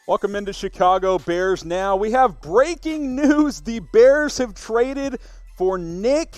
Welcome into Chicago Bears Now. We have breaking news. The Bears have traded for Nick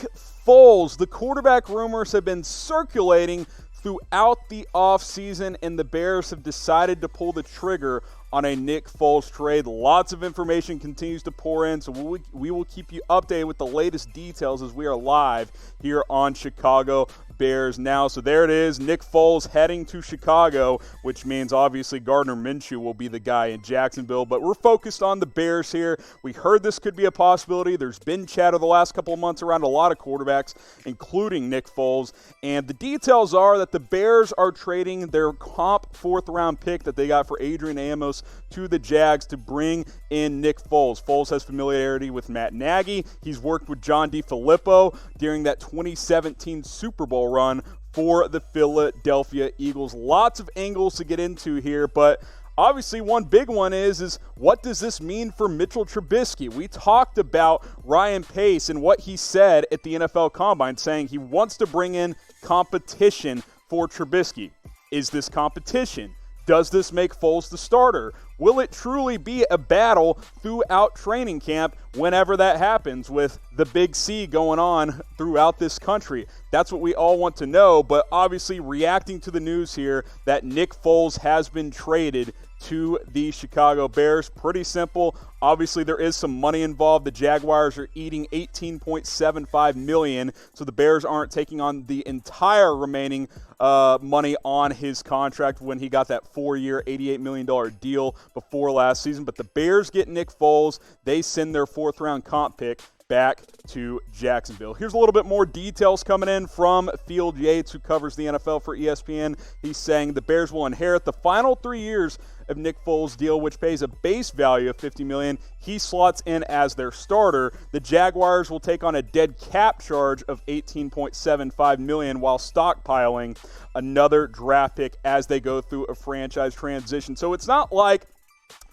Foles. The quarterback rumors have been circulating throughout the offseason, and the Bears have decided to pull the trigger on a Nick Foles trade. Lots of information continues to pour in, so we will keep you updated with the latest details as we are live here on Chicago Bears Now. So there it is, Nick Foles heading to Chicago, which means obviously Gardner Minshew will be the guy in Jacksonville, but we're focused on the Bears here. We heard this could be a possibility. There's been chatter the last couple of months around a lot of quarterbacks, including Nick Foles, and the details are that the Bears are trading their comp fourth-round pick that they got for Adrian Amos to the Jags to bring in Nick Foles. Foles has familiarity with Matt Nagy. He's worked with John DeFilippo during that 2017 Super Bowl run for the Philadelphia Eagles. Lots of angles to get into here, but obviously one big one is what does this mean for Mitchell Trubisky? We talked about Ryan Pace and what he said at the NFL Combine, saying he wants to bring in competition for Trubisky. Is this competition? Does this make Foles the starter? Will it truly be a battle throughout training camp whenever that happens with the Big C going on throughout this country? That's what we all want to know, but obviously reacting to the news here that Nick Foles has been traded to the Chicago Bears. Pretty simple. Obviously, there is some money involved. The Jaguars are eating $18.75 million, so the Bears aren't taking on the entire remaining money on his contract when he got that 4-year, $88 million deal before last season. But the Bears get Nick Foles. They send their fourth-round comp pick back to Jacksonville. Here's a little bit more details coming in from Field Yates, who covers the NFL for ESPN. He's saying the Bears will inherit the final 3 years of Nick Foles' deal, which pays a base value of $50 million. He slots in as their starter. The Jaguars will take on a dead cap charge of $18.75 million while stockpiling another draft pick as they go through a franchise transition. So it's not like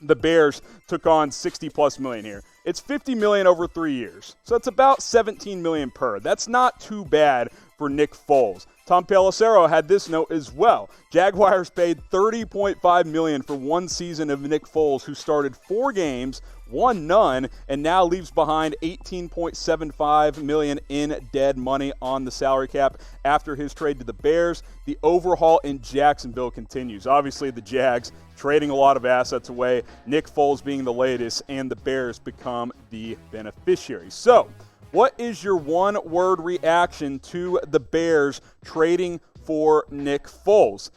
the Bears took on $60+ million here. It's $50 million over 3 years. So it's about $17 million per. That's not too bad for Nick Foles. Tom Pelissero had this note as well. Jaguars paid $30.5 million for 1 season of Nick Foles, who started 4 games, won none, and now leaves behind $18.75 million in dead money on the salary cap after his trade to the Bears. The overhaul in Jacksonville continues. Obviously, the Jags trading a lot of assets away, Nick Foles being the latest, and the Bears become the beneficiaries. So, what is your one-word reaction to the Bears trading for Nick Foles?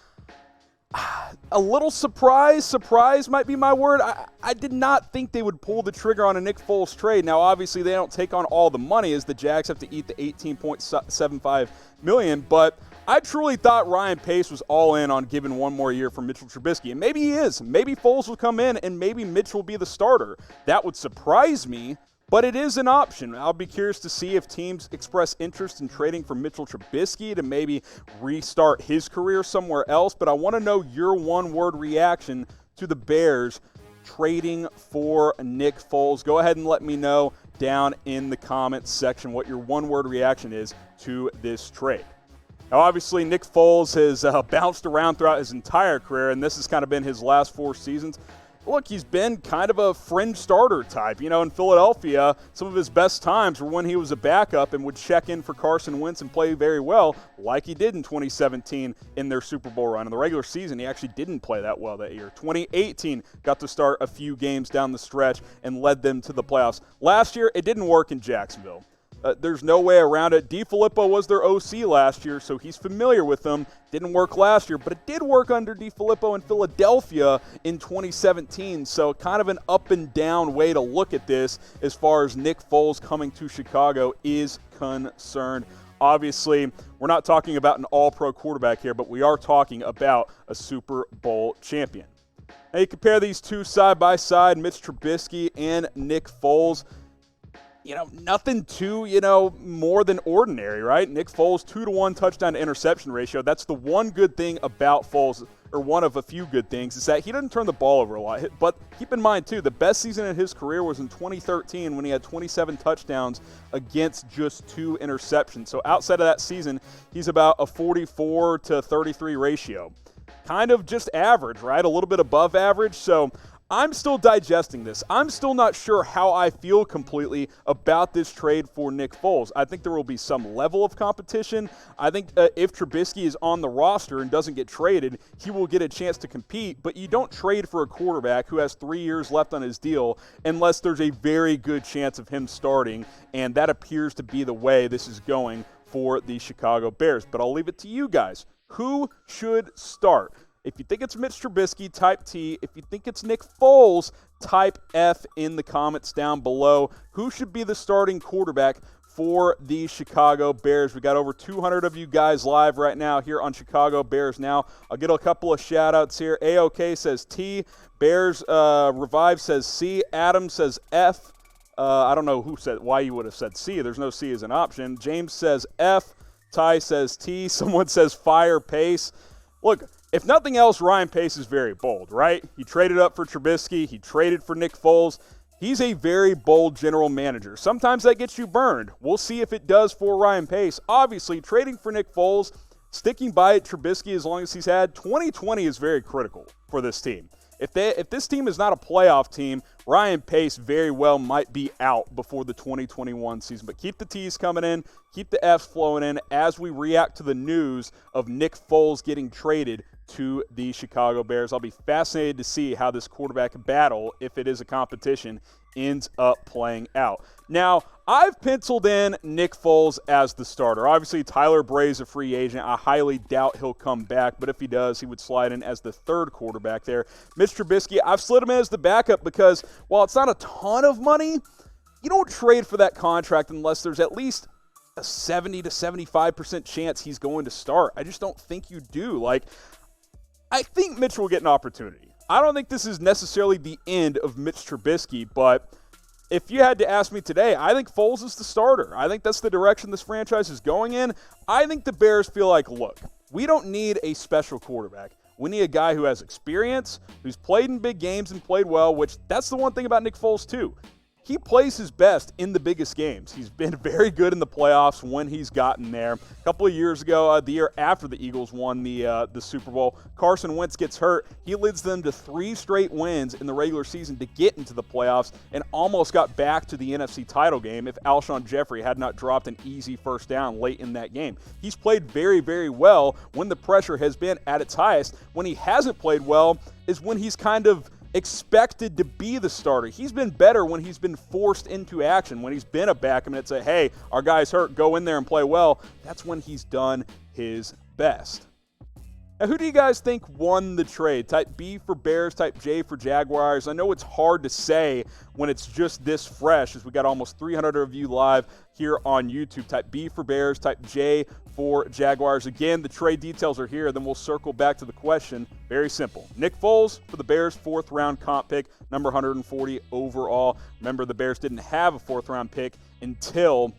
A little surprise. Surprise might be my word. I did not think they would pull the trigger on a Nick Foles trade. Now, obviously, they don't take on all the money as the Jags have to eat the $18.75 million, but I truly thought Ryan Pace was all in on giving 1 more year for Mitchell Trubisky, and maybe he is. Maybe Foles will come in, and maybe Mitch will be the starter. That would surprise me, but it is an option. I'll be curious to see if teams express interest in trading for Mitchell Trubisky to maybe restart his career somewhere else. But I want to know your one-word reaction to the Bears trading for Nick Foles. Go ahead and let me know down in the comments section what your one-word reaction is to this trade. Now, obviously, Nick Foles has bounced around throughout his entire career, and this has kind of been his last 4 seasons. Look, he's been kind of a fringe starter type. You know, in Philadelphia, some of his best times were when he was a backup and would check in for Carson Wentz and play very well, like he did in 2017 in their Super Bowl run. In the regular season, he actually didn't play that well that year. 2018 got to start a few games down the stretch and led them to the playoffs. Last year, it didn't work in Jacksonville. There's no way around it. DeFilippo was their OC last year, so he's familiar with them. Didn't work last year, but it did work under DeFilippo in Philadelphia in 2017. So kind of an up and down way to look at this as far as Nick Foles coming to Chicago is concerned. Obviously, we're not talking about an all-pro quarterback here, but we are talking about a Super Bowl champion. Now you compare these two side by side, Mitch Trubisky and Nick Foles. You know, nothing too, more than ordinary, right? Nick Foles, 2-to-1 touchdown to interception ratio. That's the one good thing about Foles, or one of a few good things, is that he doesn't turn the ball over a lot. But keep in mind, too, the best season in his career was in 2013 when he had 27 touchdowns against just 2 interceptions. So outside of that season, he's about a 44-to-33 ratio. Kind of just average, right? A little bit above average. So I'm still digesting this. I'm still not sure how I feel completely about this trade for Nick Foles. I think there will be some level of competition. I think if Trubisky is on the roster and doesn't get traded, he will get a chance to compete. But you don't trade for a quarterback who has 3 years left on his deal unless there's a very good chance of him starting, and that appears to be the way this is going for the Chicago Bears. But I'll leave it to you guys. Who should start? If you think it's Mitch Trubisky, type T. If you think it's Nick Foles, type F in the comments down below. Who should be the starting quarterback for the Chicago Bears? We got over 200 of you guys live right now here on Chicago Bears Now. I'll get a couple of shout-outs here. AOK says T. Bears Revive says C. Adam says F. I don't know why you would have said C. There's no C as an option. James says F. Ty says T. Someone says fire Pace. Look, if nothing else, Ryan Pace is very bold, right? He traded up for Trubisky. He traded for Nick Foles. He's a very bold general manager. Sometimes that gets you burned. We'll see if it does for Ryan Pace. Obviously, trading for Nick Foles, sticking by Trubisky as long as he's had, 2020 is very critical for this team. If this team is not a playoff team, Ryan Pace very well might be out before the 2021 season. But keep the T's coming in, keep the F's flowing in as we react to the news of Nick Foles getting traded to the Chicago Bears. I'll be fascinated to see how this quarterback battle, if it is a competition, ends up playing out. Now, I've penciled in Nick Foles as the starter. Obviously, Tyler Bray's a free agent. I highly doubt he'll come back, but if he does, he would slide in as the third quarterback there. Mitch Trubisky, I've slid him in as the backup because while it's not a ton of money, you don't trade for that contract unless there's at least a 70 to 75% chance he's going to start. I just don't think you do. I think Mitch will get an opportunity. I don't think this is necessarily the end of Mitch Trubisky, but if you had to ask me today, I think Foles is the starter. I think that's the direction this franchise is going in. I think the Bears feel like, look, we don't need a special quarterback. We need a guy who has experience, who's played in big games and played well, which that's the one thing about Nick Foles too. He plays his best in the biggest games. He's been very good in the playoffs when he's gotten there. A couple of years ago, the year after the Eagles won the Super Bowl, Carson Wentz gets hurt. He leads them to 3 straight wins in the regular season to get into the playoffs and almost got back to the NFC title game if Alshon Jeffrey had not dropped an easy first down late in that game. He's played very, very well when the pressure has been at its highest. When he hasn't played well is when he's kind of expected to be the starter. He's been better when he's been forced into action, when he's been a backup and it's a, hey, our guy's hurt, go in there and play well. That's when he's done his best. Now, who do you guys think won the trade? Type B for Bears, type J for Jaguars. I know it's hard to say when it's just this fresh, as we got almost 300 of you live here on YouTube. Type B for Bears, type J for Jaguars. Again, the trade details are here, then we'll circle back to the question. Very simple. Nick Foles for the Bears, 4th-round comp pick, number 140 overall. Remember, the Bears didn't have a 4th-round pick until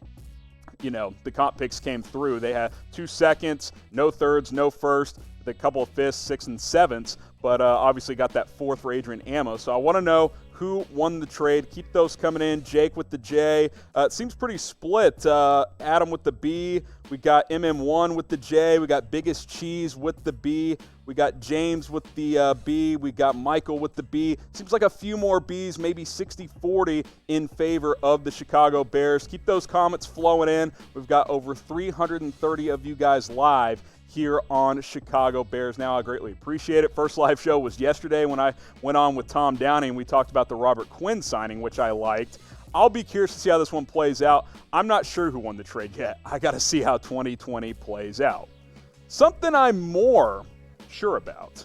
the comp picks came through. They had 2 seconds, no thirds, no first, a couple of 5ths, 6th, and 7ths, but obviously got that 4th for Adrian Amos. So I want to know who won the trade. Keep those coming in. Jake with the J. It seems pretty split. Adam with the B. We got MM1 with the J. We got Biggest Cheese with the B. We got James with the B. We got Michael with the B. Seems like a few more Bs, maybe 60-40 in favor of the Chicago Bears. Keep those comments flowing in. We've got over 330 of you guys live here on Chicago Bears Now. I greatly appreciate it. First live show was yesterday when I went on with Tom Downey and we talked about the Robert Quinn signing, which I liked. I'll be curious to see how this one plays out. I'm not sure who won the trade yet. I got to see how 2020 plays out. Something I'm more sure about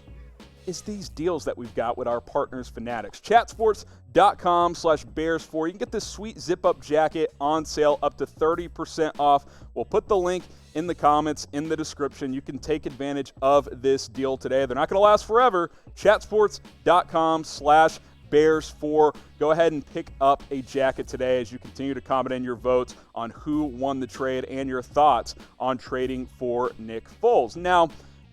is these deals that we've got with our partners, Fanatics. Chatsports.com/Bears4. You can get this sweet zip-up jacket on sale up to 30% off. We'll put the link in the comments, in the description. You can take advantage of this deal today. They're not going to last forever. Chatsports.com/Bears4. Go ahead and pick up a jacket today as you continue to comment in your votes on who won the trade and your thoughts on trading for Nick Foles. Now,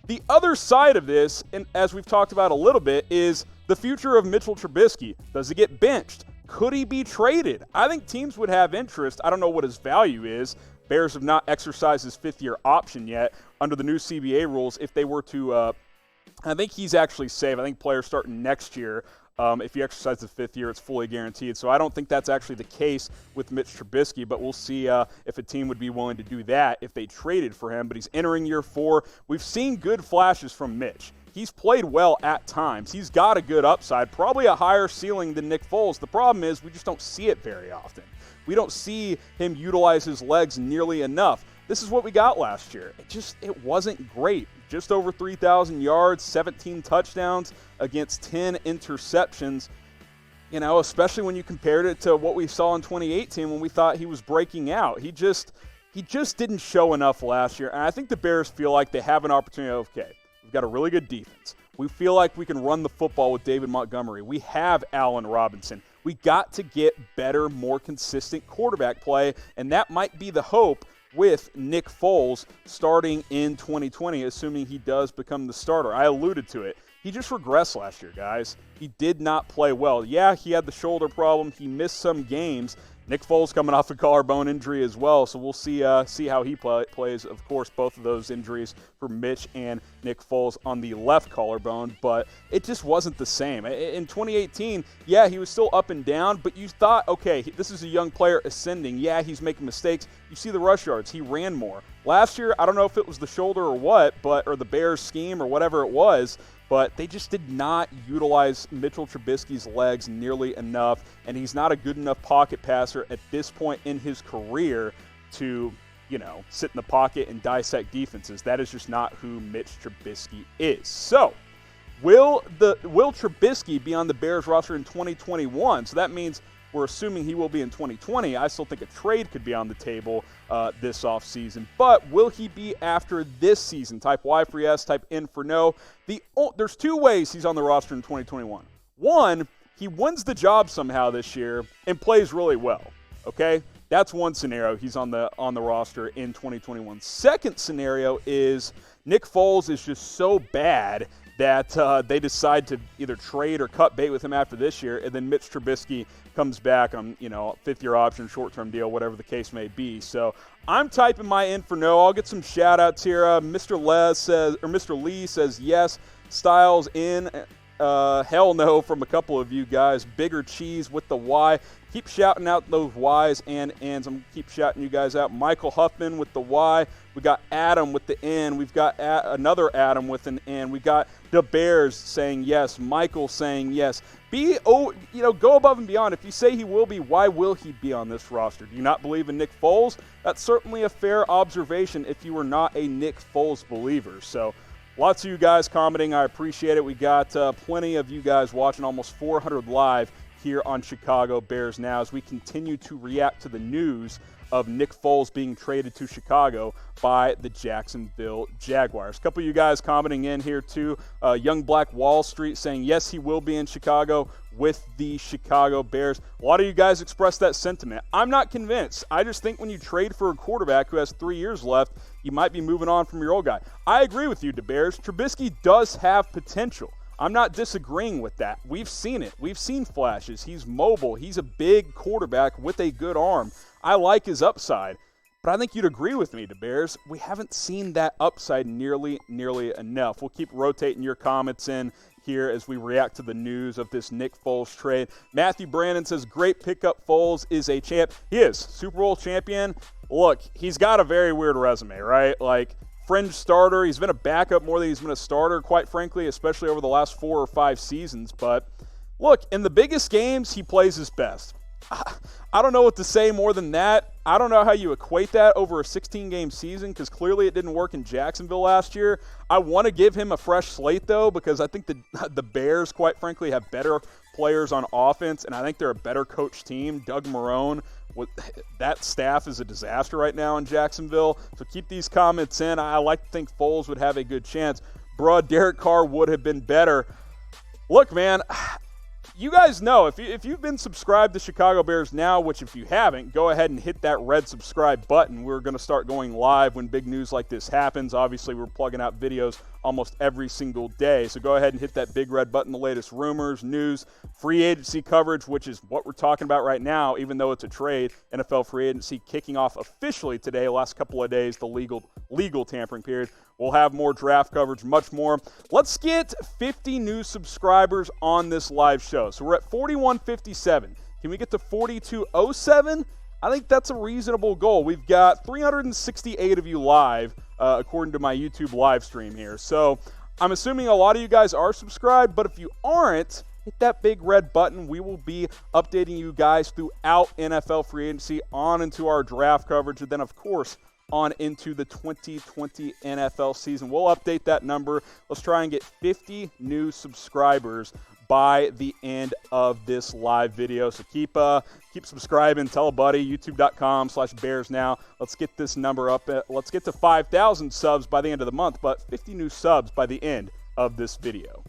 the other side of this, and as we've talked about a little bit, is the future of Mitchell Trubisky. Does he get benched? Could he be traded? I think teams would have interest. I don't know what his value is. Bears have not exercised his 5th-year option yet under the new CBA rules. If they were to, I think he's actually safe. I think players starting next year If you exercise the 5th year, it's fully guaranteed. So I don't think that's actually the case with Mitch Trubisky, but we'll see if a team would be willing to do that if they traded for him. But he's entering year 4. We've seen good flashes from Mitch. He's played well at times. He's got a good upside, probably a higher ceiling than Nick Foles. The problem is we just don't see it very often. We don't see him utilize his legs nearly enough. This is what we got last year. It wasn't great. Just over 3,000 yards, 17 touchdowns against 10 interceptions. You know, especially when you compared it to what we saw in 2018 when we thought he was breaking out. He just didn't show enough last year. And I think the Bears feel like they have an opportunity. Okay, we've got a really good defense. We feel like we can run the football with David Montgomery. We have Allen Robinson. We got to get better, more consistent quarterback play, and that might be the hope with Nick Foles starting in 2020, assuming he does become the starter. I alluded to it. He just regressed last year, guys. He did not play well. Yeah, he had the shoulder problem. He missed some games. Nick Foles coming off a collarbone injury as well, so we'll see how he plays. Of course, both of those injuries for Mitch and Nick Foles on the left collarbone, but it just wasn't the same. In 2018, yeah, he was still up and down, but you thought, okay, this is a young player ascending. Yeah, he's making mistakes. You see the rush yards. He ran more. Last year, I don't know if it was the shoulder or what, or the Bears scheme or whatever it was, but they just did not utilize Mitchell Trubisky's legs nearly enough, and he's not a good enough pocket passer at this point in his career to, sit in the pocket and dissect defenses. That is just not who Mitch Trubisky is. So, will Trubisky be on the Bears roster in 2021? So that means we're assuming he will be in 2020. I still think a trade could be on the table this offseason. But will he be after this season? Type Y for yes, type N for no. There's 2 ways he's on the roster in 2021. One, he wins the job somehow this year and plays really well. Okay? That's one scenario. He's on the roster in 2021. Second scenario is Nick Foles is just so bad that they decide to either trade or cut bait with him after this year, and then Mitch Trubisky comes back on, 5th-year option, short-term deal, whatever the case may be. So I'm typing my in for no. I'll get some shout-outs here. Mr. Lee says yes. Styles in. Hell no from a couple of you guys. Bigger cheese with the Y. Keep shouting out those Y's and N's. I'm going to keep shouting you guys out. Michael Huffman with the Y. We got Adam with the N. We've got another Adam with an N. We got the Bears saying yes. Michael saying yes. Go above and beyond. If you say he will be, why will he be on this roster? Do you not believe in Nick Foles? That's certainly a fair observation if you were not a Nick Foles believer. So lots of you guys commenting. I appreciate it. We got plenty of you guys watching, almost 400 live here on Chicago Bears Now as we continue to react to the news of Nick Foles being traded to Chicago by the Jacksonville Jaguars. A couple of you guys commenting in here too. Young Black Wall Street saying yes, he will be in Chicago with the Chicago Bears. A lot of you guys expressed that sentiment. I'm not convinced. I just think when you trade for a quarterback who has 3 years left, you might be moving on from your old guy. I agree with you, DeBears. Trubisky does have potential. I'm not disagreeing with that. We've seen it. We've seen flashes. He's mobile. He's a big quarterback with a good arm. I like his upside. But I think you'd agree with me, DeBears. We haven't seen that upside nearly enough. We'll keep rotating your comments in here as we react to the news of this Nick Foles trade. Matthew Brandon says, great pickup. Foles is a champ. He is. Super Bowl champion. Look, he's got a very weird resume, right? Like, fringe starter. He's been a backup more than he's been a starter, quite frankly, especially over the last 4 or 5 seasons. But look, in the biggest games, he plays his best. I don't know what to say more than that. I don't know how you equate that over a 16-game season because clearly it didn't work in Jacksonville last year. I want to give him a fresh slate, though, because I think the Bears, quite frankly, have better players on offense, and I think they're a better coach team. Doug Marrone, that staff is a disaster right now in Jacksonville. So keep these comments in. I like to think Foles would have a good chance. Bruh, Derek Carr would have been better. Look, man, you guys know, if you've been subscribed to Chicago Bears Now, which if you haven't, go ahead and hit that red subscribe button. We're going to start going live when big news like this happens. Obviously, we're plugging out videos almost every single day. So go ahead and hit that big red button, the latest rumors, news, free agency coverage, which is what we're talking about right now, even though it's a trade. NFL free agency kicking off officially today, last couple of days, the legal tampering period. We'll have more draft coverage, much more. Let's get 50 new subscribers on this live show. So we're at 4157. Can we get to 4207? I think that's a reasonable goal. We've got 368 of you live, according to my YouTube live stream here. So I'm assuming a lot of you guys are subscribed, but if you aren't, hit that big red button. We will be updating you guys throughout NFL free agency, on into our draft coverage, and then, of course, on into the 2020 NFL season. We'll update that number. Let's try and get 50 new subscribers by the end of this live video. So keep subscribing. Tell a buddy. YouTube.com/BearsNow. Let's get this number up. Let's get to 5,000 subs by the end of the month, but 50 new subs by the end of this video.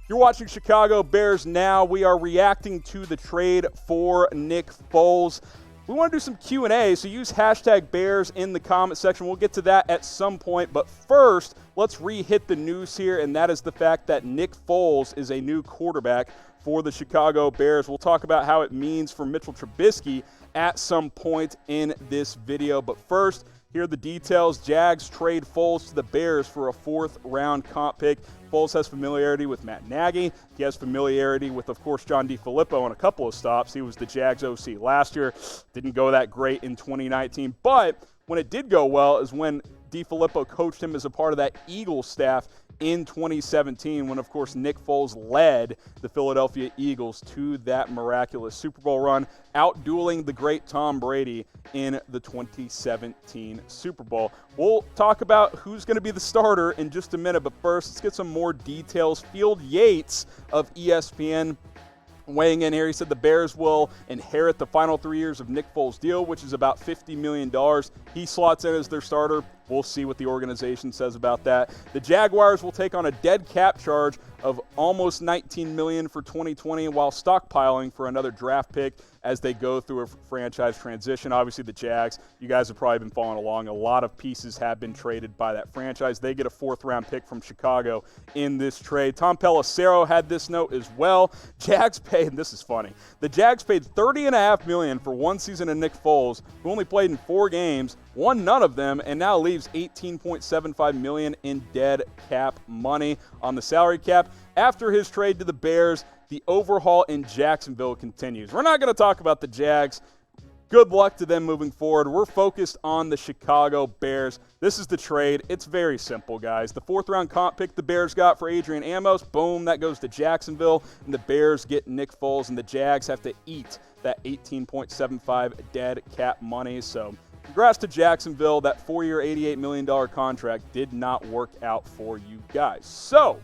You're watching Chicago Bears Now. We are reacting to the trade for Nick Foles. We want to do some Q&A, so use hashtag Bears in the comment section. We'll get to that at some point, but first, let's re-hit the news here, and that is the fact that Nick Foles is a new quarterback for the Chicago Bears. We'll talk about how it means for Mitchell Trubisky at some point in this video, but first, here are the details. Jags trade Foles to the Bears for a 4th-round comp pick. Foles has familiarity with Matt Nagy. He has familiarity with, of course, John DeFilippo on a couple of stops. He was the Jags OC last year. Didn't go that great in 2019. But when it did go well is when DeFilippo coached him as a part of that Eagles staff in 2017 when, of course, Nick Foles led the Philadelphia Eagles to that miraculous Super Bowl run, outdueling the great Tom Brady in the 2017 Super Bowl. We'll talk about who's going to be the starter in just a minute, but first, let's get some more details. Field Yates of ESPN weighing in here. He said the Bears will inherit the final 3 years of Nick Foles' deal, which is about $50 million. He slots in as their starter. We'll see what the organization says about that. The Jaguars will take on a dead cap charge of almost $19 million for 2020 while stockpiling for another draft pick as they go through a franchise transition. Obviously, the Jags, you guys have probably been following along. A lot of pieces have been traded by that franchise. They get a 4th-round pick from Chicago in this trade. Tom Pelissero had this note as well. Jags paid, this is funny, the Jags paid $30.5 million for one season of Nick Foles, who only played in 4 games, won none of them, and now leaves $18.75 million in dead cap money on the salary cap. After his trade to the Bears, the overhaul in Jacksonville continues. We're not going to talk about the Jags. Good luck to them moving forward. We're focused on the Chicago Bears. This is the trade. It's very simple, guys. The 4th-round comp pick the Bears got for Adrian Amos, boom, that goes to Jacksonville, and the Bears get Nick Foles, and the Jags have to eat that $18.75 dead cap money. So congrats to Jacksonville. That 4-year, $88 million contract did not work out for you guys. So,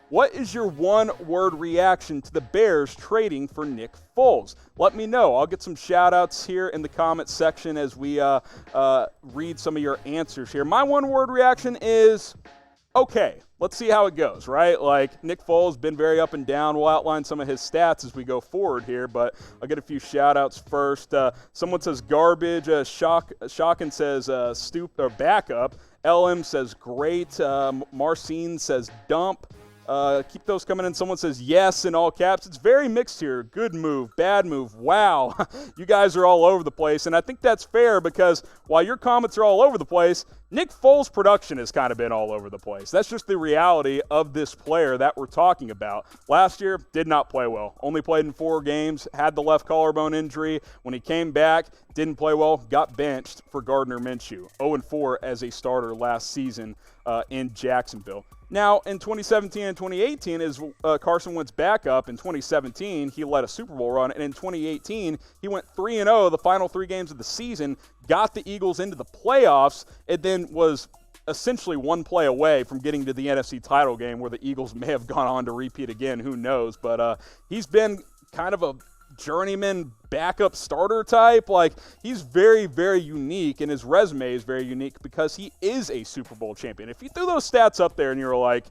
what is your one-word reaction to the Bears trading for Nick Foles? Let me know. I'll get some shout-outs here in the comments section as we read some of your answers here. My one-word reaction is, okay, let's see how it goes, right? Like, Nick Foles been very up and down. We'll outline some of his stats as we go forward here, but I'll get a few shout-outs first. Someone says garbage. Shockin says backup. LM says great. Marcine says dump. Keep those coming in. Someone says yes in all caps. It's very mixed here. Good move, bad move. Wow. You guys are all over the place, and I think that's fair because while your comments are all over the place, Nick Foles' production has kind of been all over the place. That's just the reality of this player that we're talking about. Last year, did not play well. Only played in 4 games, had the left collarbone injury. When he came back, didn't play well, got benched for Gardner Minshew. 0-4 as a starter last season in Jacksonville. Now, in 2017 and 2018, as Carson Wentz backup, in 2017, he led a Super Bowl run, and in 2018, he went 3-0 the final 3 games of the season, got the Eagles into the playoffs, and then was essentially 1 play away from getting to the NFC title game where the Eagles may have gone on to repeat again. Who knows? But he's been kind of a journeyman backup starter type. Like, he's very, very unique, and his resume is very unique because he is a Super Bowl champion. If you threw those stats up there and you were like,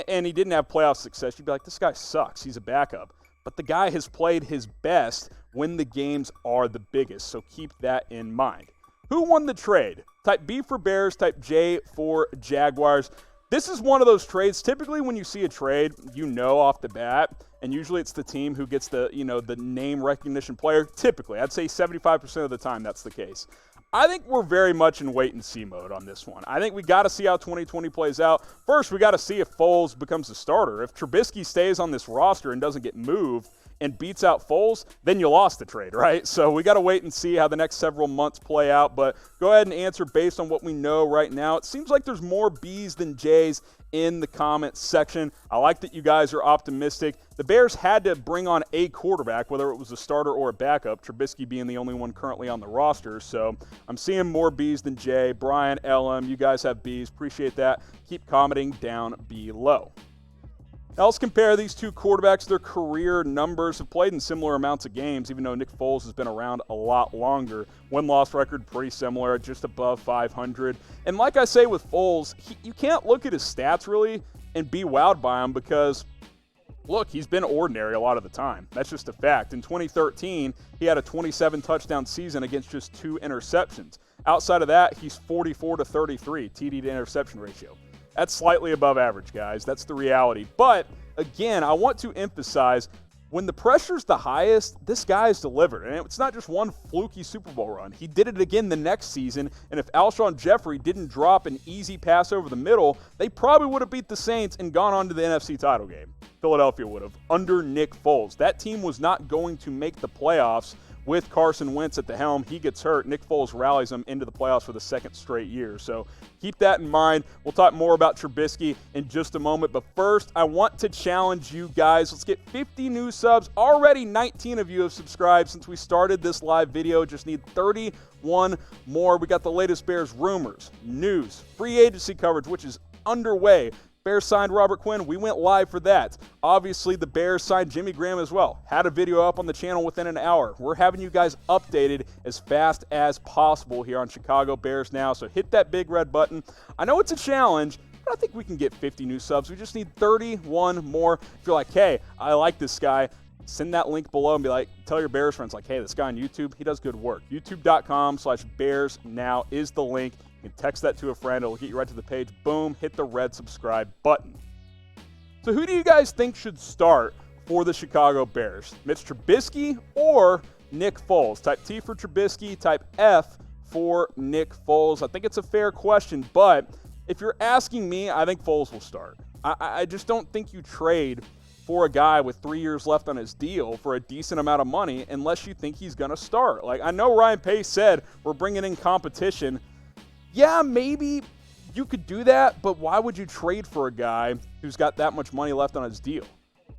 and he didn't have playoff success, you'd be like, this guy sucks. He's a backup. But the guy has played his best when the games are the biggest, so keep that in mind. Who won the trade? Type B for Bears, type J for Jaguars. This is one of those trades. Typically, when you see a trade, you know off the bat, and usually it's the team who gets the name recognition player. Typically, I'd say 75% of the time that's the case. I think we're very much in wait-and-see mode on this one. I think we got to see how 2020 plays out. First, we got to see if Foles becomes the starter. If Trubisky stays on this roster and doesn't get moved and beats out Foles, then you lost the trade, right? So we got to wait and see how the next several months play out. But go ahead and answer based on what we know right now. It seems like there's more B's than J's in the comments section. I like that you guys are optimistic. The Bears had to bring on a quarterback, whether it was a starter or a backup, Trubisky being the only one currently on the roster. So I'm seeing more B's than J. Brian, LM, you guys have B's. Appreciate that. Keep commenting down below. Now let's compare these two quarterbacks. Their career numbers have played in similar amounts of games, even though Nick Foles has been around a lot longer. Win-loss record pretty similar, just above 500. And like I say with Foles, you can't look at his stats really and be wowed by him because, look, he's been ordinary a lot of the time. That's just a fact. In 2013, he had a 27-touchdown season against just 2 interceptions. Outside of that, he's 44-33 TD to interception ratio. That's slightly above average, guys. That's the reality. But, again, I want to emphasize, when the pressure's the highest, this guy's delivered. And it's not just one fluky Super Bowl run. He did it again the next season, and if Alshon Jeffrey didn't drop an easy pass over the middle, they probably would have beat the Saints and gone on to the NFC title game. Philadelphia would have, under Nick Foles. That team was not going to make the playoffs with Carson Wentz at the helm. He gets hurt. Nick Foles rallies them into the playoffs for the second straight year. So keep that in mind. We'll talk more about Trubisky in just a moment. But first, I want to challenge you guys. Let's get 50 new subs. Already 19 of you have subscribed since we started this live video. Just need 31 more. We got the latest Bears rumors, news, free agency coverage, which is underway. Bears signed Robert Quinn. We went live for that. Obviously, the Bears signed Jimmy Graham as well. Had a video up on the channel within an hour. We're having you guys updated as fast as possible here on Chicago Bears Now. So hit that big red button. I know it's a challenge, but I think we can get 50 new subs. We just need 31 more. If you're like, hey, I like this guy, send that link below and be like, tell your Bears friends, like, hey, this guy on YouTube, he does good work. YouTube.com/BearsNow is the link. You can text that to a friend. It'll get you right to the page. Boom, hit the red subscribe button. So who do you guys think should start for the Chicago Bears? Mitch Trubisky or Nick Foles? Type T for Trubisky, type F for Nick Foles. I think it's a fair question, but if you're asking me, I think Foles will start. I just don't think you trade for a guy with 3 years left on his deal for a decent amount of money unless you think he's going to start. Like, I know Ryan Pace said we're bringing in competition. Yeah, maybe you could do that, but why would you trade for a guy who's got that much money left on his deal?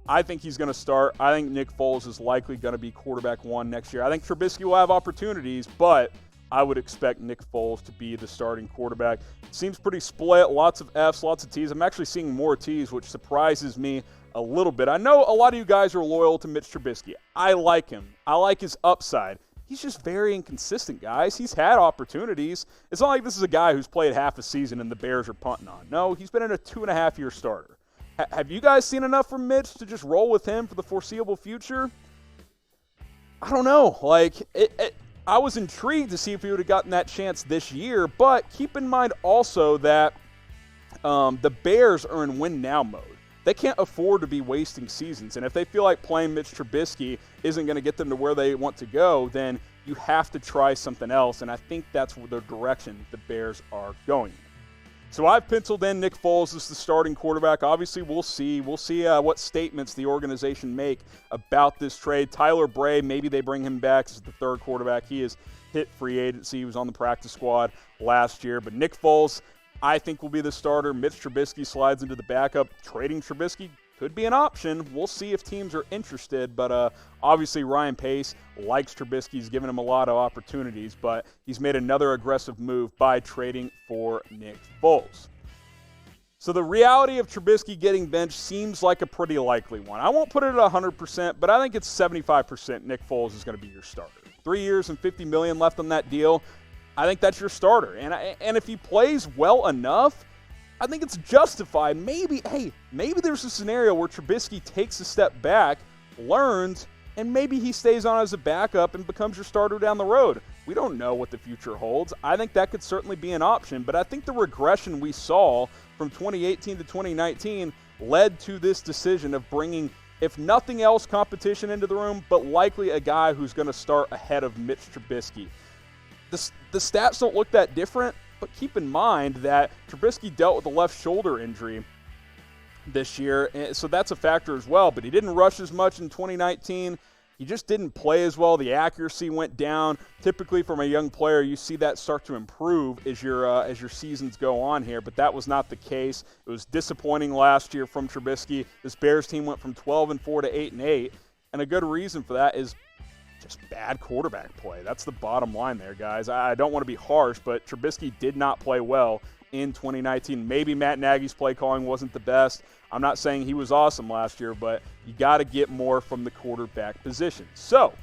I think he's going to start. I think Nick Foles is likely going to be quarterback 1 next year. I think Trubisky will have opportunities, but I would expect Nick Foles to be the starting quarterback. It seems pretty split, lots of Fs, lots of Ts. I'm actually seeing more Ts, which surprises me a little bit. I know a lot of you guys are loyal to Mitch Trubisky. I like him. I like his upside. He's just very inconsistent, guys. He's had opportunities. It's not like this is a guy who's played half a season and the Bears are punting on. No, he's been in a 2.5-year starter. Have you guys seen enough from Mitch to just roll with him for the foreseeable future? I don't know. Like, I was intrigued to see if he would have gotten that chance this year, but keep in mind also that the Bears are in win-now mode. They can't afford to be wasting seasons. And if they feel like playing Mitch Trubisky isn't going to get them to where they want to go, then you have to try something else. And I think that's the direction the Bears are going. So I've penciled in Nick Foles as the starting quarterback. Obviously, we'll see. We'll see what statements the organization make about this trade. Tyler Bray, maybe they bring him back as the third quarterback. He has hit free agency. He was on the practice squad last year. But Nick Foles, I think, will be the starter. Mitch Trubisky slides into the backup. Trading Trubisky could be an option. We'll see if teams are interested. But obviously Ryan Pace likes Trubisky. He's given him a lot of opportunities. But he's made another aggressive move by trading for Nick Foles. So the reality of Trubisky getting benched seems like a pretty likely one. I won't put it at 100%, but I think it's 75% Nick Foles is going to be your starter. 3 years and $50 million left on that deal. I think that's your starter. And if he plays well enough, I think it's justified. Maybe there's a scenario where Trubisky takes a step back, learns, and maybe he stays on as a backup and becomes your starter down the road. We don't know what the future holds. I think that could certainly be an option, but I think the regression we saw from 2018 to 2019 led to this decision of bringing, if nothing else, competition into the room, but likely a guy who's going to start ahead of Mitch Trubisky. the stats don't look that different, but keep in mind that Trubisky dealt with a left shoulder injury this year, so that's a factor as well. But he didn't rush as much in 2019. He just didn't play as well. The accuracy went down. Typically, from a young player, you see that start to improve as your seasons go on here, but that was not the case. It was disappointing last year from Trubisky. This Bears team went from 12-4 to 8-8, and a good reason for that is just bad quarterback play. That's the bottom line there, guys. I don't want to be harsh, but Trubisky did not play well in 2019. Maybe Matt Nagy's play calling wasn't the best. I'm not saying he was awesome last year, but you got to get more from the quarterback position. So,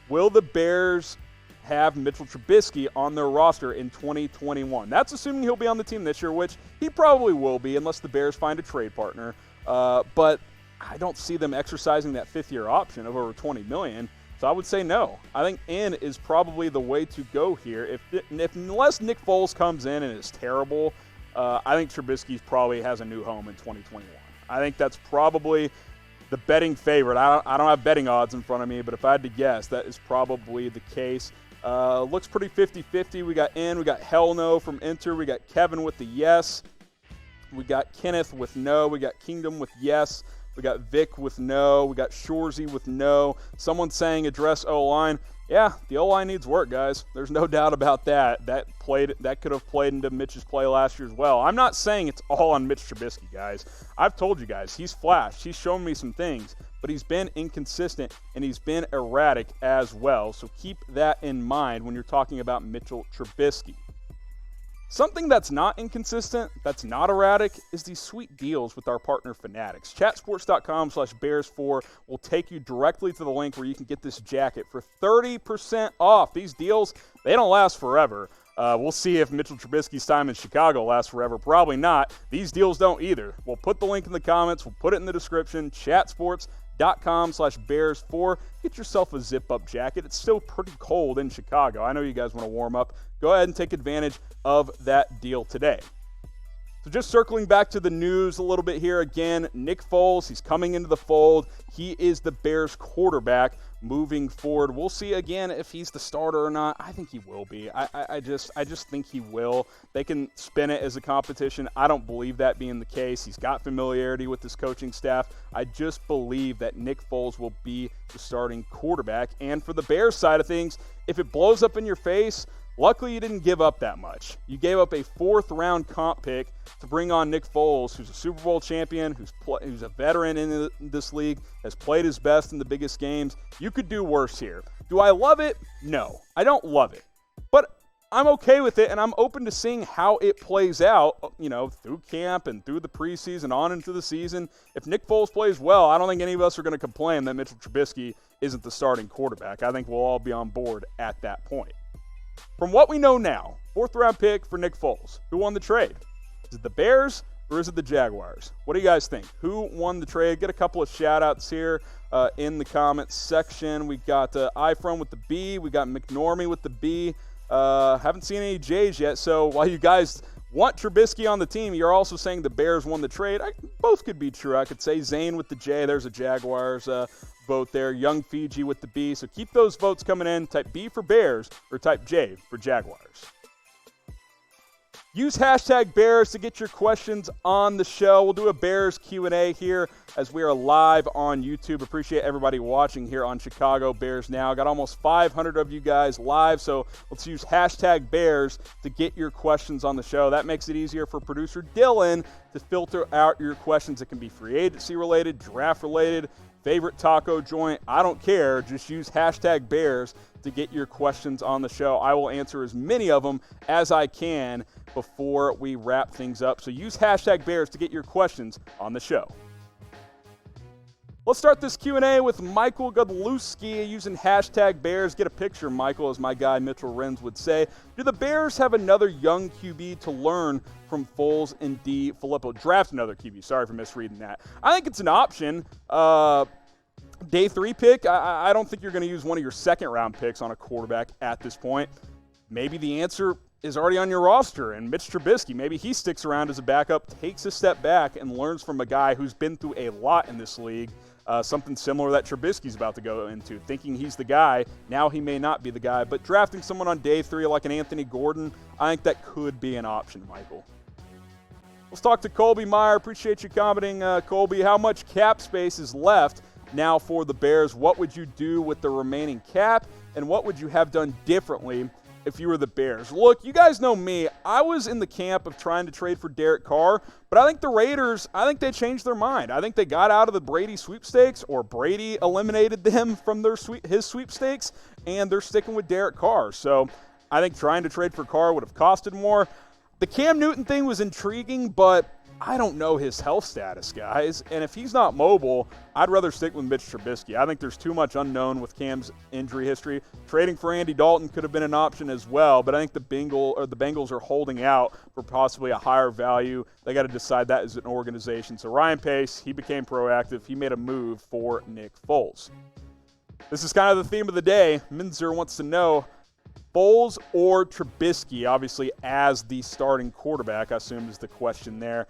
will the Bears have Mitchell Trubisky on their roster in 2021? That's assuming he'll be on the team this year, which he probably will be unless the Bears find a trade partner. But I don't see them exercising that fifth-year option of over $20 million. So I would say no. I think in is probably the way to go here. Unless Nick Foles comes in and is terrible, I think Trubisky probably has a new home in 2021. I think that's probably the betting favorite. I don't have betting odds in front of me, but if I had to guess, that is probably the case. Looks pretty 50-50. We got in, we got hell no from enter, we got Kevin with the yes, we got Kenneth with no, we got Kingdom with yes. We got Vic with no. We got Shorzy with no. Someone saying address O-line. Yeah, the O-line needs work, guys. There's no doubt about that. That could have played into Mitch's play last year as well. I'm not saying it's all on Mitch Trubisky, guys. I've told you guys, he's flashed. He's shown me some things, but he's been inconsistent and he's been erratic as well. So keep that in mind when you're talking about Mitchell Trubisky. Something that's not inconsistent, that's not erratic, is these sweet deals with our partner Fanatics. Chatsports.com/Bears4 will take you directly to the link where you can get this jacket for 30% off. These deals, they don't last forever. We'll see if Mitchell Trubisky's time in Chicago lasts forever. Probably not. These deals don't either. We'll put the link in the comments. We'll put it in the description. Chatsports.com/Bears4. Get yourself a zip-up jacket. It's still pretty cold in Chicago. I know you guys want to warm up. Go ahead and take advantage of that deal today. So just circling back to the news a little bit here again, Nick Foles, he's coming into the fold. He is the Bears quarterback moving forward. We'll see again if he's the starter or not. I think he will be. I just think he will. They can spin it as a competition. I don't believe that being the case. He's got familiarity with his coaching staff. I just believe that Nick Foles will be the starting quarterback. And for the Bears side of things, if it blows up in your face, luckily, you didn't give up that much. You gave up a fourth-round comp pick to bring on Nick Foles, who's a Super Bowl champion, who's a veteran in this league, has played his best in the biggest games. You could do worse here. Do I love it? No, I don't love it. But I'm okay with it, and I'm open to seeing how it plays out, through camp and through the preseason, on into the season. If Nick Foles plays well, I don't think any of us are going to complain that Mitchell Trubisky isn't the starting quarterback. I think we'll all be on board at that point. From what we know now, fourth-round pick for Nick Foles. Who won the trade? Is it the Bears or is it the Jaguars? What do you guys think? Who won the trade? Get a couple of shout-outs here in the comments section. We got iPhone with the B. We got McNormy with the B. Haven't seen any J's yet, so while you guys want Trubisky on the team, you're also saying the Bears won the trade. Both could be true. I could say Zane with the J. There's a Jaguars vote there. Young Fiji with the B. So keep those votes coming in. Type B for Bears or type J for Jaguars. Use hashtag Bears to get your questions on the show. We'll do a Bears Q&A here as we are live on YouTube. Appreciate everybody watching here on Chicago Bears Now. Got almost 500 of you guys live, so let's use hashtag Bears to get your questions on the show. That makes it easier for producer Dylan to filter out your questions. It can be free agency related, draft related, favorite taco joint. I don't care. Just use hashtag Bears to get your questions on the show. I will answer as many of them as I can before we wrap things up. So use hashtag Bears to get your questions on the show. Let's start this Q&A with Michael Godlewski using hashtag Bears. Get a picture, Michael, as my guy Mitchell Renz would say. Do the Bears have another young QB to learn from Foles and DeFilippo? Draft another QB. Sorry for misreading that. I think it's an option. Day 3 pick, I don't think you're going to use one of your second-round picks on a quarterback at this point. Maybe the answer is already on your roster, and Mitch Trubisky, maybe he sticks around as a backup, takes a step back, and learns from a guy who's been through a lot in this league, something similar that Trubisky's about to go into, thinking he's the guy. Now he may not be the guy, but drafting someone on day 3 like an Anthony Gordon, I think that could be an option, Michael. Let's talk to Colby Meyer. Appreciate you commenting, Colby. How much cap space is left now for the Bears? What would you do with the remaining cap, and what would you have done differently if you were the Bears? Look, you guys know me. I was in the camp of trying to trade for Derek Carr, but I think the Raiders, I think they changed their mind. I think they got out of the Brady sweepstakes, or Brady eliminated them from his sweepstakes, and they're sticking with Derek Carr. So I think trying to trade for Carr would have costed more. The Cam Newton thing was intriguing, but I don't know his health status, guys. And if he's not mobile, I'd rather stick with Mitch Trubisky. I think there's too much unknown with Cam's injury history. Trading for Andy Dalton could have been an option as well, but I think the Bengals are holding out for possibly a higher value. They got to decide that as an organization. So Ryan Pace, he became proactive. He made a move for Nick Foles. This is kind of the theme of the day. Minzer wants to know, Foles or Trubisky, obviously as the starting quarterback, I assume is the question there.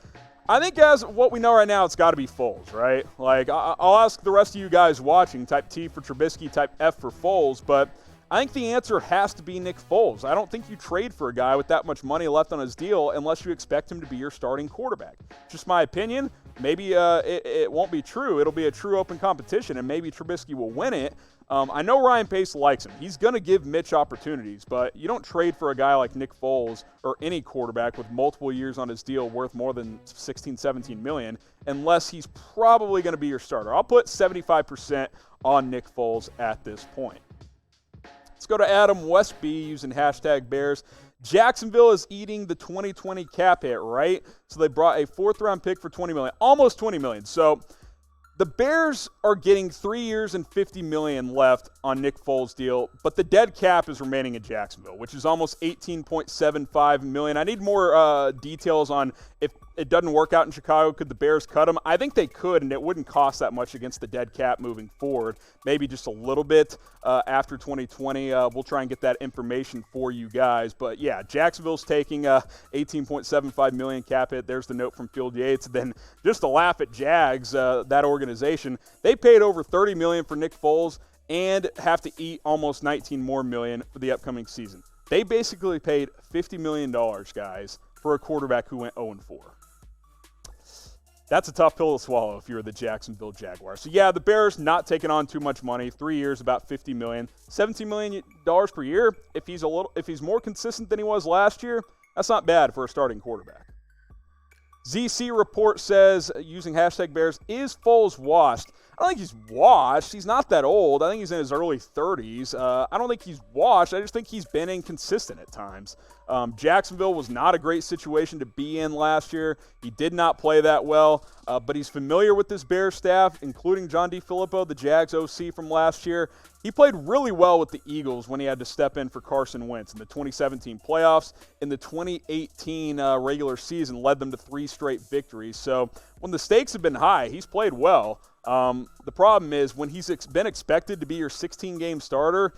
I think as what we know right now, it's got to be Foles, right? Like, I'll ask the rest of you guys watching, type T for Trubisky, type F for Foles, but I think the answer has to be Nick Foles. I don't think you trade for a guy with that much money left on his deal unless you expect him to be your starting quarterback. Just my opinion. Maybe it won't be true. It'll be a true open competition, and maybe Trubisky will win it. I know Ryan Pace likes him. He's going to give Mitch opportunities, but you don't trade for a guy like Nick Foles or any quarterback with multiple years on his deal worth more than 16, 17 million unless he's probably going to be your starter. I'll put 75% on Nick Foles at this point. Let's go to Adam Westby using hashtag Bears. Jacksonville is eating the 2020 cap hit, right? So they brought a 4th-round pick for $20 million, almost $20 million. So the Bears are getting 3 years and $50 million left on Nick Foles' deal, but the dead cap is remaining in Jacksonville, which is almost $18.75 million. I need more details on if it doesn't work out in Chicago, could the Bears cut him? I think they could, and it wouldn't cost that much against the dead cap moving forward. Maybe just a little bit after 2020. We'll try and get that information for you guys. But, yeah, Jacksonville's taking $18.75 million cap hit. There's the note from Field Yates. Then just to laugh at Jags, that organization, they paid over $30 million for Nick Foles and have to eat almost $19 more million for the upcoming season. They basically paid $50 million, guys, for a quarterback who went 0-4. That's a tough pill to swallow if you're the Jacksonville Jaguars. So, yeah, the Bears not taking on too much money. 3 years, about $50 million. $17 million per year. If he's more consistent than he was last year, that's not bad for a starting quarterback. ZC Report says, using hashtag Bears, is Foles washed? I don't think he's washed. He's not that old. I think he's in his early 30s. I don't think he's washed. I just think he's been inconsistent at times. Jacksonville was not a great situation to be in last year. He did not play that well, but he's familiar with this Bears staff, including John DeFilippo, the Jags OC from last year. He played really well with the Eagles when he had to step in for Carson Wentz in the 2017 playoffs. In the 2018 regular season, led them to 3 straight victories. So when the stakes have been high, he's played well. The problem is when he's been expected to be your 16-game starter,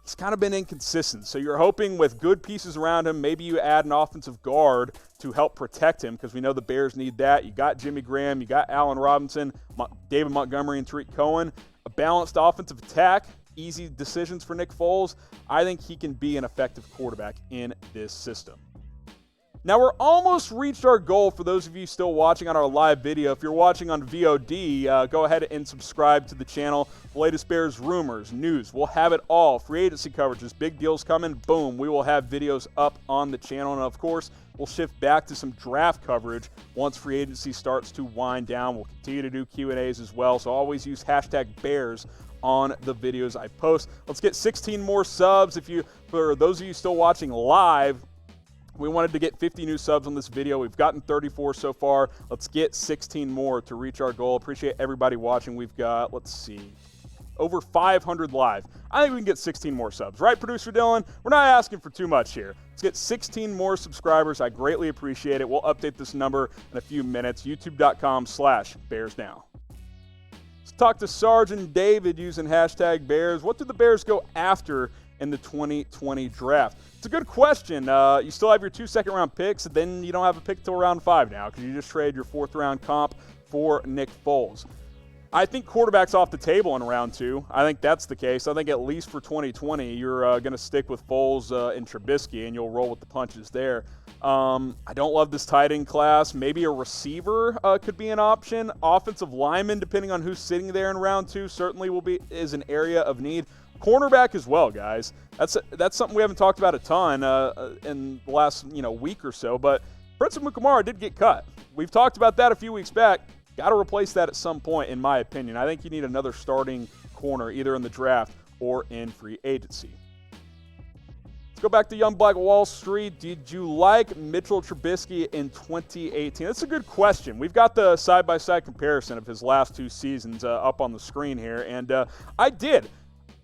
he's kind of been inconsistent. So you're hoping with good pieces around him, maybe you add an offensive guard to help protect him because we know the Bears need that. You got Jimmy Graham, you got Allen Robinson, David Montgomery, and Tariq Cohen. A balanced offensive attack, easy decisions for Nick Foles. I think he can be an effective quarterback in this system. Now, we're almost reached our goal for those of you still watching on our live video. If you're watching on VOD, go ahead and subscribe to the channel. The latest Bears rumors, news, we'll have it all. Free agency coverages, big deals coming, boom, we will have videos up on the channel. And, of course, we'll shift back to some draft coverage once free agency starts to wind down. We'll continue to do Q&As as well, so always use hashtag Bears on the videos I post. Let's get 16 more subs. For those of you still watching live, we wanted to get 50 new subs on this video. We've gotten 34 so far. Let's get 16 more to reach our goal. Appreciate everybody watching. We've got, let's see, over 500 live. I think we can get 16 more subs. Right, Producer Dylan? We're not asking for too much here. Let's get 16 more subscribers. I greatly appreciate it. We'll update this number in a few minutes. YouTube.com/BearsNow. Let's talk to Sergeant David using hashtag Bears. What do the Bears go after in the 2020 draft? It's a good question. You still have your 2 second-round picks, and then you don't have a pick till round 5 now because you just traded your 4th-round comp for Nick Foles. I think quarterback's off the table in round 2. I think that's the case. I think at least for 2020, you're going to stick with Foles and Trubisky, and you'll roll with the punches there. I don't love this tight end class. Maybe a receiver could be an option. Offensive lineman, depending on who's sitting there in round 2, certainly is an area of need. Cornerback as well, guys. That's something we haven't talked about a ton in the last week or so. But Prince Amukamara did get cut. We've talked about that a few weeks back. Got to replace that at some point, in my opinion. I think you need another starting corner, either in the draft or in free agency. Let's go back to Young Black Wall Street. Did you like Mitchell Trubisky in 2018? That's a good question. We've got the side-by-side comparison of his last 2 seasons up on the screen here, and I did.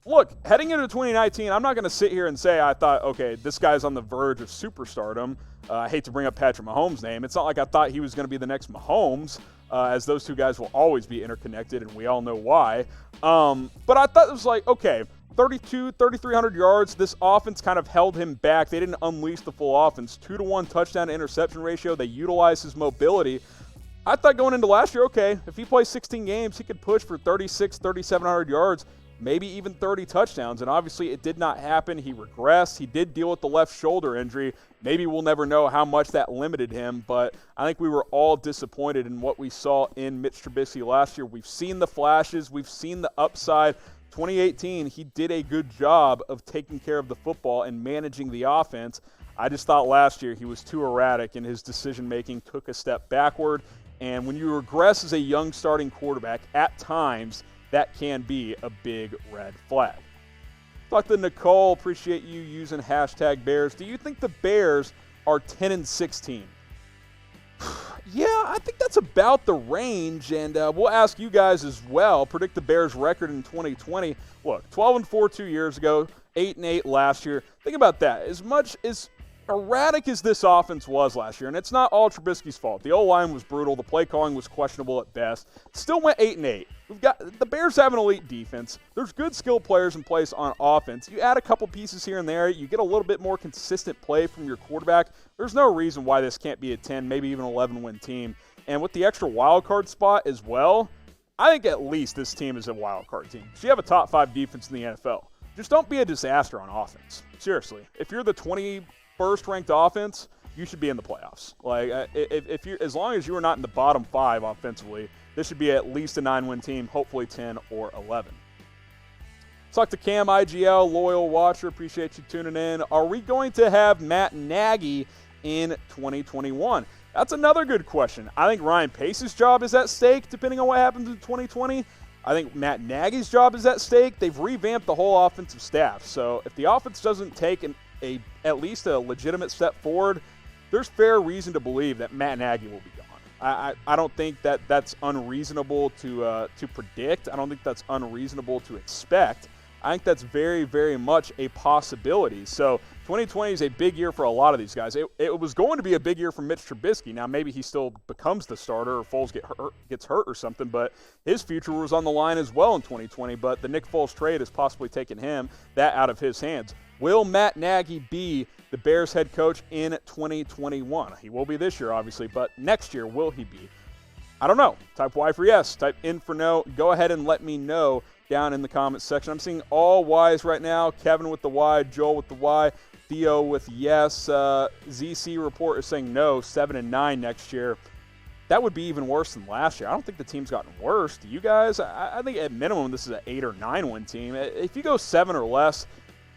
Look, heading into 2019, I'm not going to sit here and say I thought, okay, this guy's on the verge of superstardom. I hate to bring up Patrick Mahomes' name. It's not like I thought he was going to be the next Mahomes, as those 2 guys will always be interconnected, and we all know why. But I thought it was like, okay, 3,300 yards. This offense kind of held him back. They didn't unleash the full offense. 2-to-1 touchdown to interception ratio. They utilized his mobility. I thought going into last year, okay, if he plays 16 games, he could push for 3,700 yards, maybe even 30 touchdowns. And obviously it did not happen. He regressed. He did deal with the left shoulder injury. Maybe we'll never know how much that limited him, but I think we were all disappointed in what we saw in Mitch Trubisky last year. We've seen the flashes. We've seen the upside. 2018, he did a good job of taking care of the football and managing the offense. I just thought last year he was too erratic and his decision-making took a step backward. And when you regress as a young starting quarterback, at times, that can be a big red flag. Talk to Nicole. Appreciate you using #Bears. Do you think the Bears are 10-16? Yeah, I think that's about the range, and we'll ask you guys as well. Predict the Bears' record in 2020. Look, 12-4 2 years ago, 8-8 last year. Think about that. As much as erratic as this offense was last year, and it's not all Trubisky's fault. The O-line was brutal. The play calling was questionable at best. Still went 8-8. We've got the Bears have an elite defense. There's good skill players in place on offense. You add a couple pieces here and there, you get a little bit more consistent play from your quarterback. There's no reason why this can't be a 10, maybe even 11-win team. And with the extra wild card spot as well, I think at least this team is a wild card team. So you have a top 5 defense in the NFL. Just don't be a disaster on offense. Seriously. If you're the 21st ranked offense, you should be in the playoffs. Like, if you, as long as you are not in the bottom 5 offensively, this should be at least a 9-win team, hopefully 10 or 11. Let's talk to Cam IGL, loyal watcher. Appreciate you tuning in. Are we going to have Matt Nagy in 2021? That's another good question. I think Ryan Pace's job is at stake, depending on what happens in 2020. I think Matt Nagy's job is at stake. They've revamped the whole offensive staff. So if the offense doesn't take at least a legitimate step forward, there's fair reason to believe that Matt Nagy will be gone. I don't think that that's unreasonable to predict. I don't think that's unreasonable to expect. I think that's very, very much a possibility. So 2020 is a big year for a lot of these guys. It was going to be a big year for Mitch Trubisky. Now, maybe he still becomes the starter or Foles gets hurt or something, but his future was on the line as well in 2020. But the Nick Foles trade has possibly taken that out of his hands. Will Matt Nagy be the Bears head coach in 2021? He will be this year, obviously, but next year, will he be? I don't know. Type Y for yes. Type in for no. Go ahead and let me know down in the comments section. I'm seeing all Ys right now. Kevin with the Y, Joel with the Y, Theo with yes. ZC report is saying no, 7-9 next year. That would be even worse than last year. I don't think the team's gotten worse. Do you guys? I think at minimum this is an 8 or 9 win team. If you go 7 or less,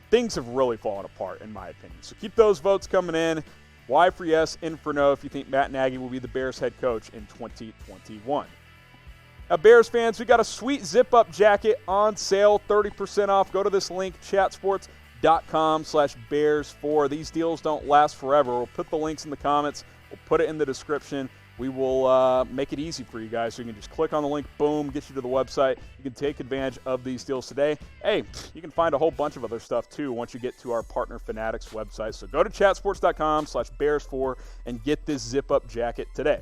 things have really fallen apart, in my opinion. So keep those votes coming in. Y for yes, N for no if you think Matt Nagy will be the Bears head coach in 2021. Now, Bears fans, we got a sweet zip-up jacket on sale, 30% off. Go to this link, chatsports.com/Bears4. These deals don't last forever. We'll put the links in the comments. We'll put it in the description. We will make it easy for you guys, so you can just click on the link, boom, get you to the website. You can take advantage of these deals today. Hey, you can find a whole bunch of other stuff, too, once you get to our Partner Fanatics website. So go to chatsports.com/Bears4 and get this zip-up jacket today.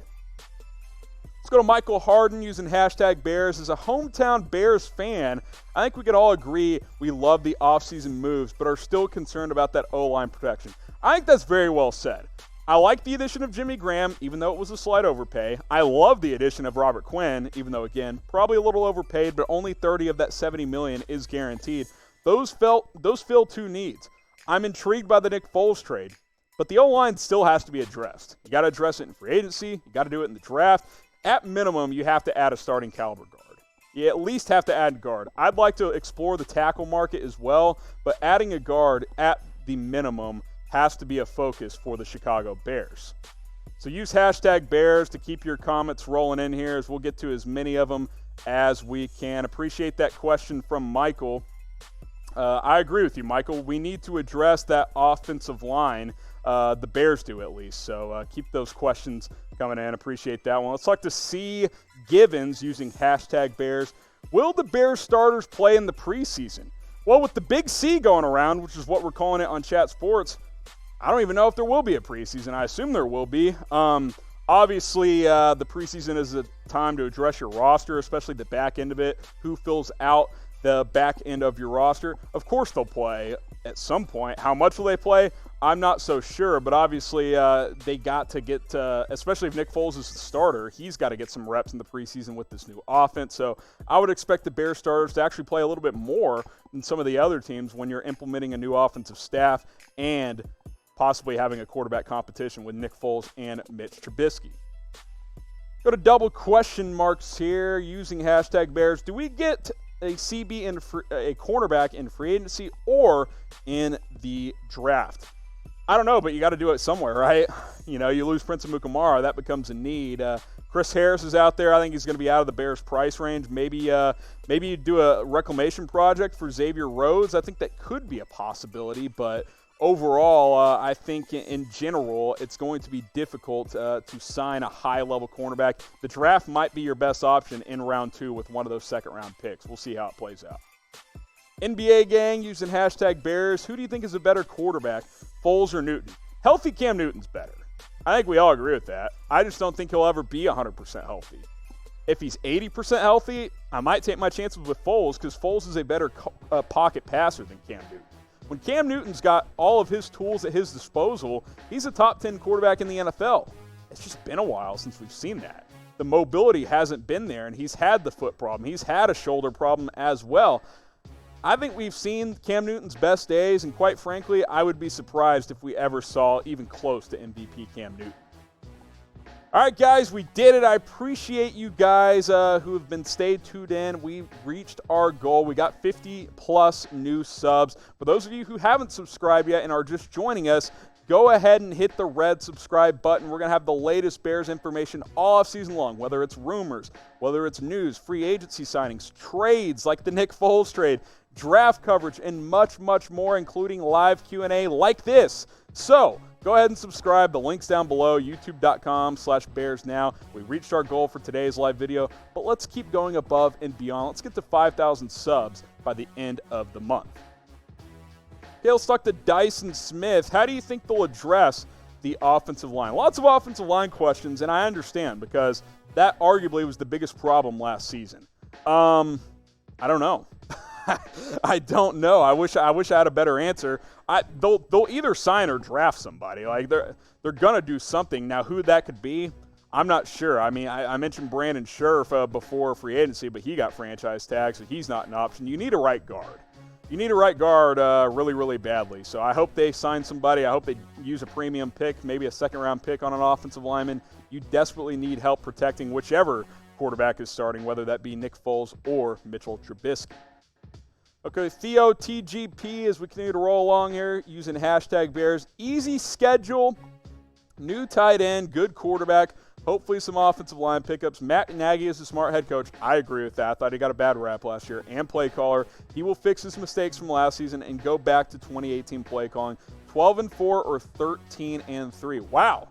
Let's go to Michael Harden using hashtag Bears. As a hometown Bears fan, I think we could all agree we love the offseason moves, but are still concerned about that O-line protection. I think that's very well said. I like the addition of Jimmy Graham, even though it was a slight overpay. I love the addition of Robert Quinn, even though, again, probably a little overpaid, but only 30 of that $70 million is guaranteed. Those fill two needs. I'm intrigued by the Nick Foles trade, but the O-line still has to be addressed. You got to address it in free agency. You got to do it in the draft. At minimum, you have to add a starting caliber guard. You at least have to add a guard. I'd like to explore the tackle market as well, but adding a guard at the minimum has to be a focus for the Chicago Bears. So use hashtag Bears to keep your comments rolling in here, as we'll get to as many of them as we can. Appreciate that question from Michael. I agree with you, Michael. We need to address that offensive line. The Bears do, at least. So keep those questions coming in. Appreciate that one. Let's talk to C. Givens using hashtag Bears. Will the Bears starters play in the preseason? Well, with the big C going around, which is what we're calling it on Chat Sports, I don't even know if there will be a preseason. I assume there will be. Obviously, the preseason is a time to address your roster, especially the back end of it. Who fills out the back end of your roster? Of course they'll play at some point. How much will they play? I'm not so sure, but obviously they got to get, especially if Nick Foles is the starter, he's got to get some reps in the preseason with this new offense. So I would expect the Bears starters to actually play a little bit more than some of the other teams when you're implementing a new offensive staff and possibly having a quarterback competition with Nick Foles and Mitch Trubisky. Go to double question marks here using hashtag Bears. Do we get a CB in a cornerback in free agency or in the draft? I don't know, but you got to do it somewhere, right? You know, you lose Prince Amukamara, that becomes a need. Chris Harris is out there. I think he's going to be out of the Bears' price range. Maybe you do a reclamation project for Xavier Rhodes. I think that could be a possibility, but overall, I think in general, it's going to be difficult to sign a high-level cornerback. The draft might be your best option in round 2 with one of those second-round picks. We'll see how it plays out. NBA gang using hashtag Bears. Who do you think is a better quarterback, Foles or Newton? Healthy Cam Newton's better. I think we all agree with that. I just don't think he'll ever be 100% healthy. If he's 80% healthy, I might take my chances with Foles because Foles is a better pocket passer than Cam Newton. When Cam Newton's got all of his tools at his disposal, he's a top 10 quarterback in the NFL. It's just been a while since we've seen that. The mobility hasn't been there, and he's had the foot problem. He's had a shoulder problem as well. I think we've seen Cam Newton's best days, and quite frankly, I would be surprised if we ever saw even close to MVP Cam Newton. All right, guys, we did it. I appreciate you guys who have been stayed tuned in. We reached our goal. We got 50-plus new subs. For those of you who haven't subscribed yet and are just joining us, go ahead and hit the red subscribe button. We're going to have the latest Bears information all offseason long, whether it's rumors, whether it's news, free agency signings, trades like the Nick Foles trade, draft coverage, and much, much more, including live Q&A like this. So go ahead and subscribe. The link's down below, youtube.com/BearsNow. We reached our goal for today's live video, but let's keep going above and beyond. Let's get to 5,000 subs by the end of the month. Okay, let's talk to Dyson Smith. How do you think they'll address the offensive line? Lots of offensive line questions, and I understand because that arguably was the biggest problem last season. I don't know. I don't know. I wish I had a better answer. They'll either sign or draft somebody. Like they're gonna do something. Now, who that could be, I'm not sure. I mean, I mentioned Brandon Scherf before free agency, but he got franchise tagged, so he's not an option. You need a right guard. You need a right guard really, really badly. So I hope they sign somebody. I hope they use a premium pick, maybe a second-round pick on an offensive lineman. You desperately need help protecting whichever quarterback is starting, whether that be Nick Foles or Mitchell Trubisky. Okay, Theo TGP, as we continue to roll along here using hashtag Bears. Easy schedule, new tight end, good quarterback, hopefully some offensive line pickups. Matt Nagy is a smart head coach. I agree with that. I thought he got a bad rap last year. And play caller. He will fix his mistakes from last season and go back to 2018 play calling. 12-4 or 13-3. Wow.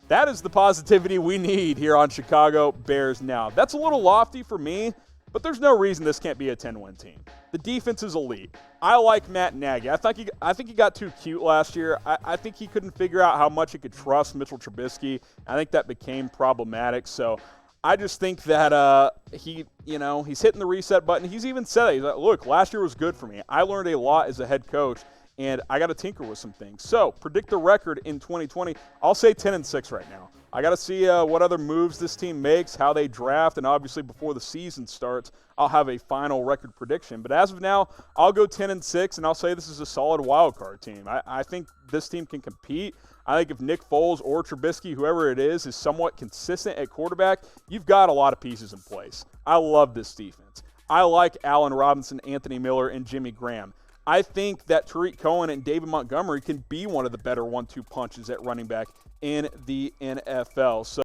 That is the positivity we need here on Chicago Bears Now. That's a little lofty for me, but there's no reason this can't be a 10-win team. The defense is elite. I like Matt Nagy. I think he got too cute last year. I think he couldn't figure out how much he could trust Mitchell Trubisky. I think that became problematic. So I just think that he's hitting the reset button. He's even said it. He's like, look, last year was good for me. I learned a lot as a head coach, and I got to tinker with some things. So, predict the record in 2020. I'll say 10-6 right now. I got to see what other moves this team makes, how they draft, and obviously before the season starts, I'll have a final record prediction. But as of now, I'll go 10-6, and I'll say this is a solid wild card team. I think this team can compete. I think if Nick Foles or Trubisky, whoever it is somewhat consistent at quarterback, you've got a lot of pieces in place. I love this defense. I like Allen Robinson, Anthony Miller, and Jimmy Graham. I think that Tariq Cohen and David Montgomery can be one of the better 1-2 punches at running back in the NFL. So